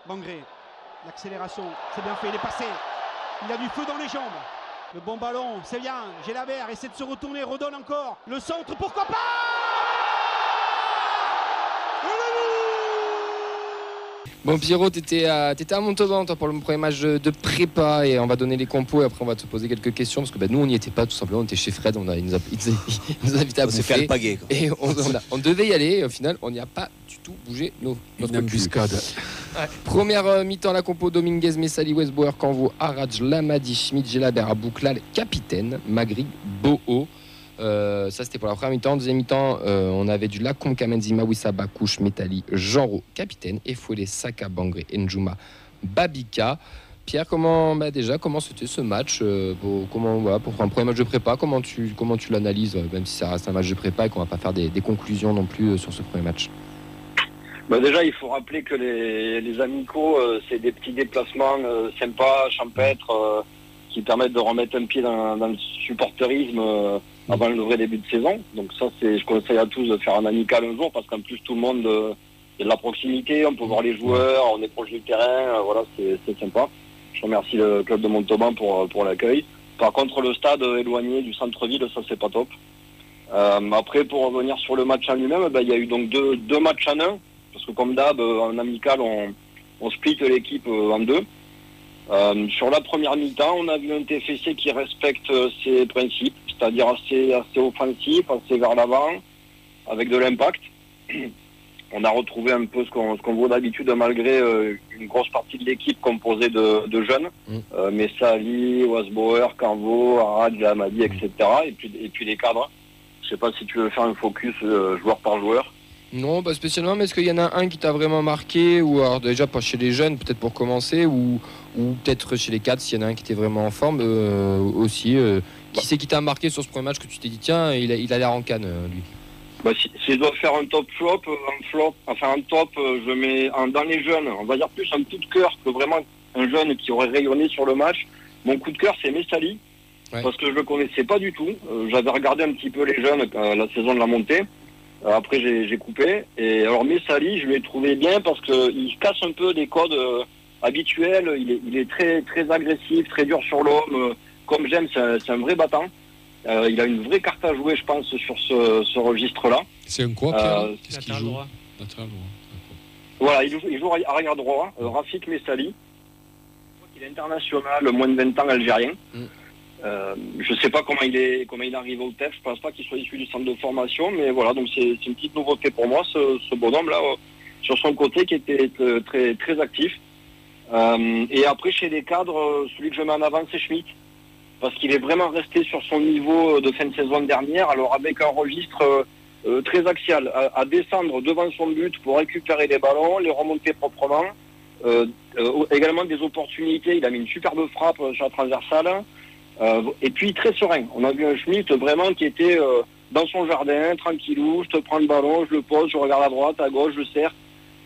Bangré, l'accélération, c'est bien fait, il est passé. Il a du feu dans les jambes. Le bon ballon, c'est bien. Gélabert essaie de se retourner, redonne encore. Le centre, pourquoi pas? Bon Pierrot, t'étais à Montauban toi, pour le premier match de prépa et on va donner les compos et après on va te poser quelques questions parce que nous on n'y était pas tout simplement, on était chez Fred, il nous a invité à bouffer. Faire le pagaie, quoi. Et on devait y aller et au final on n'y a pas du tout bougé notre embuscade. Ouais. Première mi-temps la compo: Dominguez, Messali, Westbauer, Canvo, Araj, Lamadi, Schmidt, Gelabert, Abouklal, capitaine, Magri, Boho. Ça c'était pour la première mi-temps. Deuxième mi-temps, on avait du Lacombe, Kamenzima, Wissa, Bakouche, Metali, Genro, capitaine, Efouélé, Saka, Bangré, Njuma, Babika. Pierre, comment c'était ce match pour un premier match de prépa, comment tu l'analyses, même si ça reste un match de prépa et qu'on va pas faire des conclusions non plus sur ce premier match? Déjà, il faut rappeler que les amicaux, c'est des petits déplacements sympas, champêtres, qui permettent de remettre un pied dans le supporterisme avant le vrai début de saison. Donc ça, je conseille à tous de faire un amical un jour, parce qu'en plus, tout le monde, il y a de la proximité, on peut voir les joueurs, on est proche du terrain, voilà, c'est sympa. Je remercie le club de Montauban pour l'accueil. Par contre, le stade éloigné du centre-ville, ça, c'est pas top. Après, pour revenir sur le match en lui-même, il y a eu donc deux matchs en un, parce que comme d'hab, en amical, on split l'équipe en deux. Sur la première mi-temps, on a vu un TFC qui respecte ses principes, c'est-à-dire assez offensif, assez vers l'avant, avec de l'impact. On a retrouvé un peu ce qu'on voit d'habitude, malgré une grosse partie de l'équipe composée de jeunes, Messali, Westbauer, Canvo, Arad, Lamadi, etc. Et puis les cadres. Je sais pas si tu veux faire un focus joueur par joueur. Non, pas spécialement, mais est-ce qu'il y en a un qui t'a vraiment marqué, ou alors déjà pas chez les jeunes, peut-être pour commencer, ou peut-être chez les cadres, s'il y en a un qui était vraiment en forme aussi. Qui c'est qui t'a marqué sur ce premier match que tu t'es dit, tiens, il a l'air en canne, lui? Si je dois faire un top flop, un top, je mets dans les jeunes, on va dire plus un coup de cœur que vraiment un jeune qui aurait rayonné sur le match. Mon coup de cœur, c'est Messali, parce que je le connaissais pas du tout. J'avais regardé un petit peu les jeunes la saison de la montée. Après, j'ai coupé. Et alors, Messali, je l'ai trouvé bien parce qu'il casse un peu des codes habituels. Il est très, très agressif, très dur sur l'homme. Comme j'aime, c'est un vrai battant. Il a une vraie carte à jouer, je pense, sur ce registre-là. C'est un quoi, Pierre? Qu'est-ce qu'il joue? Droit. Latéral droit. Voilà, il joue arrière droit. Rafik Messali. Il est international, moins de 20 ans, algérien. Je ne sais pas comment il arrive au TEF. Je pense pas qu'il soit issu du centre de formation, mais voilà, donc c'est une petite nouveauté pour moi, ce bonhomme-là, sur son côté, qui était très, très actif. Et après, chez les cadres, celui que je mets en avant, c'est Schmidt, parce qu'il est vraiment resté sur son niveau de fin de saison dernière, alors avec un registre très axial, à descendre devant son but pour récupérer les ballons, les remonter proprement. Également des opportunités, il a mis une superbe frappe sur la transversale. Et puis très serein. On a vu un Schmidt vraiment qui était dans son jardin, tranquillou, je te prends le ballon, je le pose, je regarde à droite, à gauche, je serre.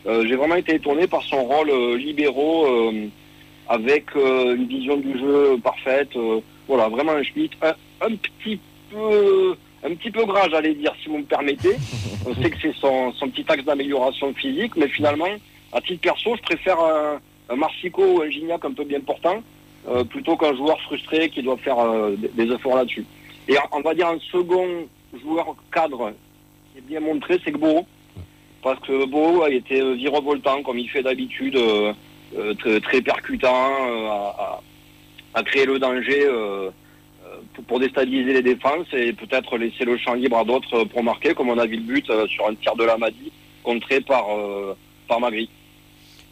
J'ai vraiment été étonné par son rôle libéraux, avec une vision du jeu parfaite. Voilà, vraiment un Schmidt un petit peu gras, j'allais dire, si vous me permettez. On sait que c'est son petit axe d'amélioration physique, mais finalement, à titre perso, je préfère un Marsico ou un Gignac un peu bien portant, plutôt qu'un joueur frustré qui doit faire des efforts là-dessus. Et on va dire un second joueur cadre qui est bien montré, c'est Boho. Parce que Boho a été virevoltant, comme il fait d'habitude, très percutant, à créer le danger pour déstabiliser les défenses et peut-être laisser le champ libre à d'autres pour marquer, comme on a vu le but sur un tir de Lamadi, contré par Magri.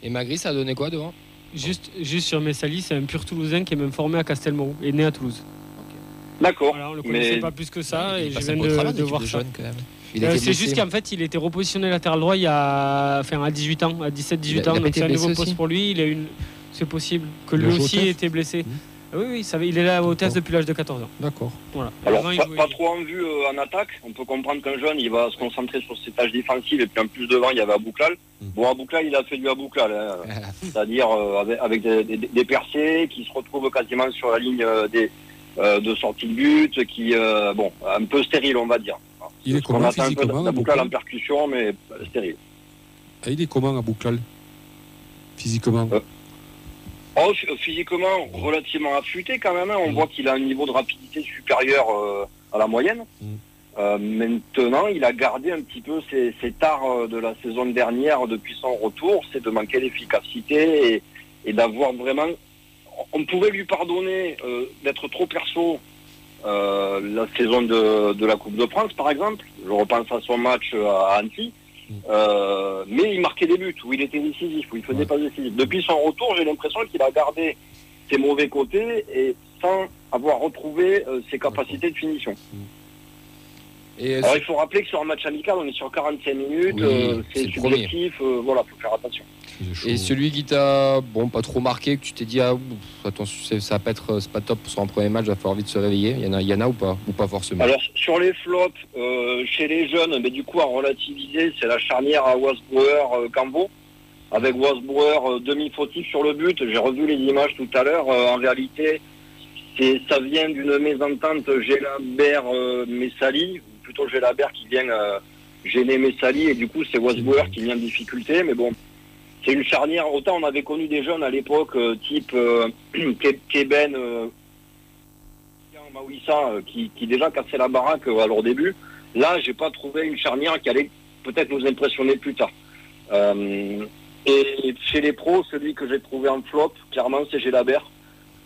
Et Magri, ça a donné quoi devant? Juste sur Messali, c'est un pur Toulousain qui est même formé à Castelmoron et né à Toulouse. D'accord. Voilà, on le connaissait pas plus que ça et je viens de voir ça. Quand même. C'est juste qu'en fait, il était repositionné latéral droit à 18 ans, à 17-18 ans. Donc c'est un nouveau poste pour lui. C'est possible que lui aussi ait été blessé. Oui, il est là au test depuis l'âge de 14 ans. D'accord. Voilà. Alors, pas trop en vue en attaque. On peut comprendre qu'un jeune, il va se concentrer sur ses tâches défensives. Et puis en plus devant, il y avait Abouklal. Bon, Abouklal, il a fait du Abouklal. C'est-à-dire avec des percées qui se retrouvent quasiment sur la ligne de sortie de but, qui, un peu stérile, on va dire. Il est comment physiquement, Abouklal en percussion, mais stérile. Il est comment, Abouklal? physiquement Physiquement, relativement affûté quand même. On voit qu'il a un niveau de rapidité supérieur à la moyenne. Maintenant, il a gardé un petit peu ses tares de la saison dernière depuis son retour. C'est de manquer d'efficacité et d'avoir vraiment... On pouvait lui pardonner d'être trop perso la saison de la Coupe de France, par exemple. Je repense à son match à Annecy. Mais il marquait des buts, où il était décisif, où il faisait pas décisif. Depuis son retour, j'ai l'impression qu'il a gardé ses mauvais côtés et sans avoir retrouvé ses capacités de finition. Alors il faut rappeler que sur un match amical, on est sur 45 minutes, c'est subjectif, voilà, faut faire attention. Et celui qui t'a pas trop marqué, que tu t'es dit attention, ça va pas être, c'est pas top sur un premier match, il va falloir vite se réveiller. Il y en a ou pas forcément? Alors sur les flops, chez les jeunes, mais du coup à relativiser, c'est la charnière à Wasbauer-Cambo, avec Wasbauer demi-fautif sur le but. J'ai revu les images tout à l'heure. En réalité, ça vient d'une mésentente Gélabert-Messali, ou plutôt Gélabert qui vient gêner Messali, et du coup c'est Wasbauer qui vient en difficulté, mais bon. C'est une charnière, autant on avait connu des jeunes à l'époque, type Keben, Maouissa, qui déjà cassait la baraque à leur début. Là, j'ai pas trouvé une charnière qui allait peut-être nous impressionner plus tard. Et chez les pros, celui que j'ai trouvé en flop, clairement, c'est Gélabert.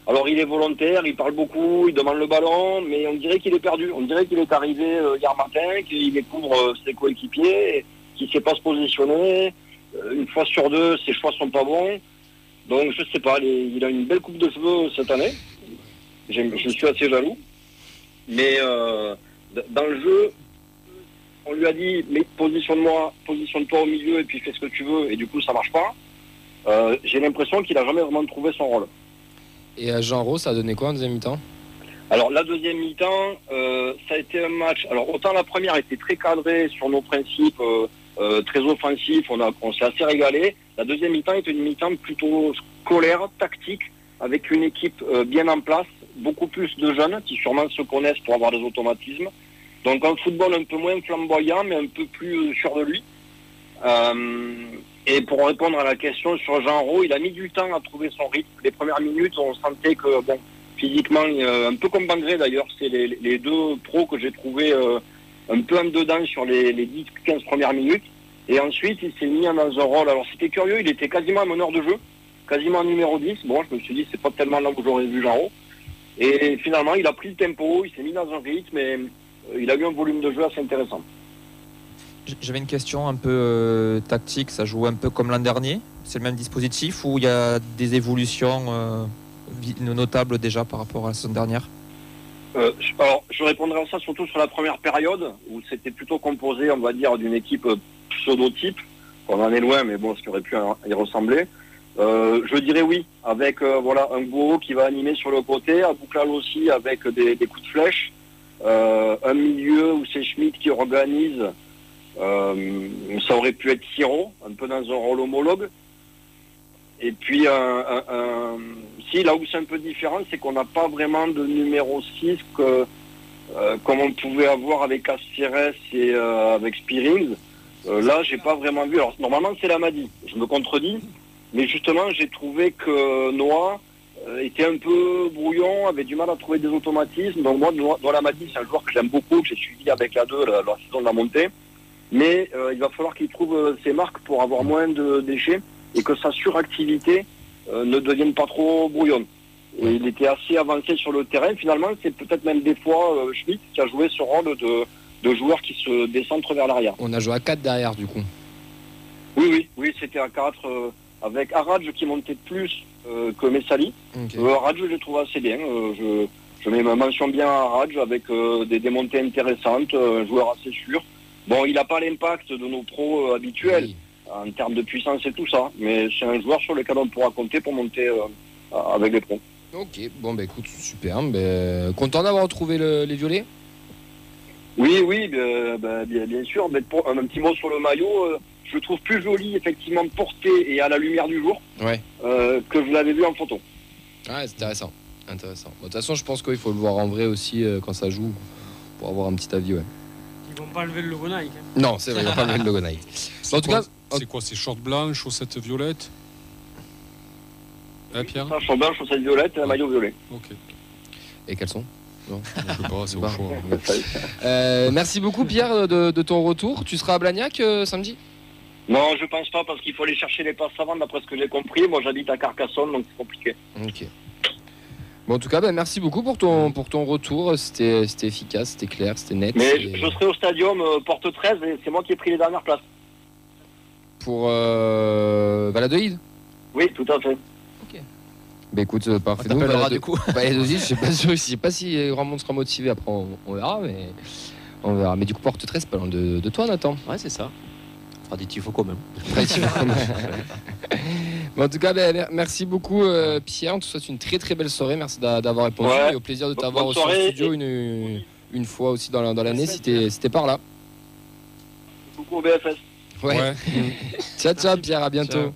Alors il est volontaire, il parle beaucoup, il demande le ballon, mais on dirait qu'il est perdu. On dirait qu'il est arrivé hier matin, qu'il découvre ses coéquipiers, qu'il ne sait pas se positionner. Une fois sur deux, ses choix sont pas bons. Donc je sais pas, il a une belle coupe de cheveux cette année. Je suis assez jaloux. Mais dans le jeu, on lui a dit mais positionne-toi au milieu et puis fais ce que tu veux. Et du coup ça marche pas. J'ai l'impression qu'il a jamais vraiment trouvé son rôle. Et à Jean Rose, ça a donné quoi en deuxième mi-temps? Alors la deuxième mi-temps, ça a été un match. Alors autant la première était très cadrée sur nos principes. Très offensif, on s'est assez régalé. La deuxième mi-temps était une mi-temps plutôt scolaire, tactique, avec une équipe bien en place, beaucoup plus de jeunes qui sûrement se connaissent pour avoir des automatismes. Donc un football un peu moins flamboyant, mais un peu plus sûr de lui. Et pour répondre à la question sur Jean Rau, il a mis du temps à trouver son rythme. Les premières minutes, on sentait que, physiquement, un peu comme Bangré d'ailleurs, c'est les deux pros que j'ai trouvés un peu en dedans sur les 10-15 premières minutes. Et ensuite, il s'est mis dans un rôle. Alors, c'était curieux, il était quasiment meneur de jeu, quasiment numéro 10. Bon, je me suis dit, c'est pas tellement là où j'aurais vu Jean Rau. Et finalement, il a pris le tempo, il s'est mis dans un rythme et il a eu un volume de jeu assez intéressant. J'avais une question un peu tactique, ça joue un peu comme l'an dernier? C'est le même dispositif ou il y a des évolutions notables déjà par rapport à la saison dernière? Alors, je répondrai à ça surtout sur la première période, où c'était plutôt composé, on va dire, d'une équipe pseudo-type. On en est loin, mais bon, ce qui aurait pu y ressembler. Je dirais oui, avec un Gouault qui va animer sur le côté, à Bouclal aussi avec des coups de flèche, un milieu où c'est Schmitt qui organise, ça aurait pu être Siro, un peu dans un rôle homologue. Et puis, si là où c'est un peu différent, c'est qu'on n'a pas vraiment de numéro 6 comme on pouvait avoir avec Astérès et avec Spearings. Là, j'ai pas vraiment vu. Alors, normalement, c'est Lamadi. Je me contredis. Mais justement, j'ai trouvé que Noah était un peu brouillon, avait du mal à trouver des automatismes. Donc moi, Noah Lamadi, c'est un joueur que j'aime beaucoup, que j'ai suivi avec la 2 la saison de la montée. Mais il va falloir qu'il trouve ses marques pour avoir moins de déchets et que sa suractivité ne devienne pas trop brouillonne. Et il était assez avancé sur le terrain. Finalement, c'est peut-être même des fois Schmitt qui a joué ce rôle de joueur qui se décentre vers l'arrière. On a joué à 4 derrière du coup. Oui, c'était à 4 avec Aradj qui montait plus que Messali. Okay. Aradj, je le trouve assez bien. Je mets ma mention bien à Aradj avec des démontées intéressantes, un joueur assez sûr. Bon, il n'a pas l'impact de nos pros habituels en termes de puissance et tout ça, mais c'est un joueur sur lequel on pourra compter pour monter avec les pros. Ok, bon écoute, super. Content d'avoir retrouvé les violets? Oui, bien sûr. Mais pour un petit mot sur le maillot, je le trouve plus joli, effectivement, porté et à la lumière du jour que je l'avais vu en photo. Ouais, c'est intéressant. Bon, de toute façon, je pense qu'il faut le voir en vrai aussi quand ça joue, pour avoir un petit avis. Ils vont pas enlever le logo Nike. Non, c'est vrai, ils vont pas enlever le logo Nike. En tout cas, c'est quoi? C'est short blanc, chaussettes violettes? Pierre. Chaussures blanches, chaussettes violettes et un maillot violet. Ok. Et quels sont? Non, je sais pas, c'est au choix. Merci beaucoup Pierre de ton retour. Tu seras à Blagnac samedi? Non, je pense pas parce qu'il faut aller chercher les passes avant, d'après ce que j'ai compris. Moi, j'habite à Carcassonne, donc c'est compliqué. Ok. Bon, en tout cas, merci beaucoup pour ton retour. C'était efficace, c'était clair, c'était net. Mais je serai au stadium porte 13 et c'est moi qui ai pris les dernières places. Pour Valladolid? Oui, tout à fait. Ok. Bah écoute, parfait. On t'appellera du coup. Valladolid, je sais pas si grand monde sera motivé. Après, on verra, mais on verra. Mais du coup, porte 13, pas loin de toi, Nathan. Ouais, c'est ça. On fera des tifos quand même. Bon, en tout cas, merci beaucoup Pierre. On te souhaite une très très belle soirée. Merci d'avoir répondu. Ouais. Et au plaisir de t'avoir aussi en studio une fois aussi dans l'année si t'es par là. Beaucoup au BFS. Ouais. Ciao Pierre, à bientôt. Ciao.